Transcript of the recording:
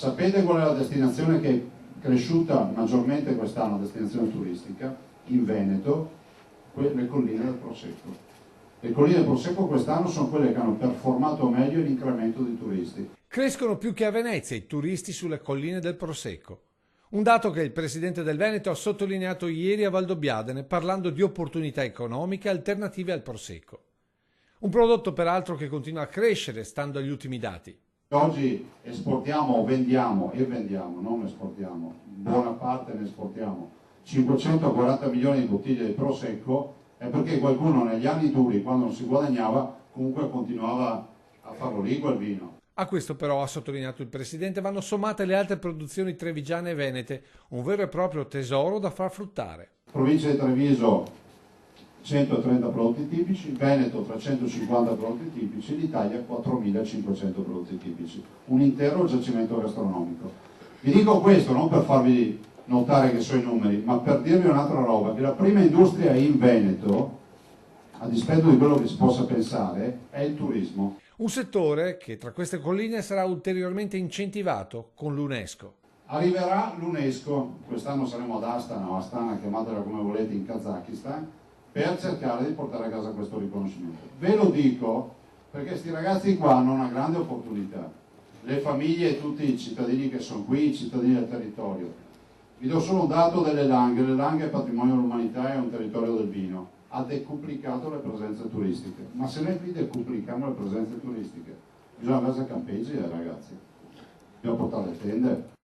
Sapete qual è la destinazione che è cresciuta maggiormente quest'anno, destinazione turistica? In Veneto, le colline del Prosecco. Le colline del Prosecco quest'anno sono quelle che hanno performato meglio l'incremento di turisti. Crescono più che a Venezia i turisti sulle colline del Prosecco. Un dato che il presidente del Veneto ha sottolineato ieri a Valdobbiadene parlando di opportunità economiche alternative al Prosecco. Un prodotto peraltro che continua a crescere stando agli ultimi dati. Oggi esportiamo, vendiamo, non esportiamo, buona parte ne esportiamo, 540 milioni di bottiglie di Prosecco, è perché qualcuno negli anni duri, quando non si guadagnava, comunque continuava a farlo lì quel vino. A questo però, ha sottolineato il presidente, vanno sommate le altre produzioni trevigiane e venete, un vero e proprio tesoro da far fruttare. Provincia di Treviso 130 prodotti tipici, Veneto 350 prodotti tipici, l'Italia 4500 prodotti tipici, un intero giacimento gastronomico. Vi dico questo non per farvi notare che so i numeri, ma per dirvi un'altra roba, che la prima industria in Veneto, a dispetto di quello che si possa pensare, è il turismo. Un settore che tra queste colline sarà ulteriormente incentivato con l'UNESCO. Arriverà l'UNESCO, quest'anno saremo ad Astana o Astana, chiamatela come volete, in Kazakistan, per cercare di portare a casa questo riconoscimento. Ve lo dico perché questi ragazzi qua hanno una grande opportunità, le famiglie e tutti i cittadini che sono qui, i cittadini del territorio. Vi do solo un dato delle Langhe: le Langhe è patrimonio dell'umanità, è un territorio del vino, ha decuplicato le presenze turistiche, ma se noi qui decuplichiamo le presenze turistiche, bisogna essere campeggi ragazzi, bisogna portare le tende.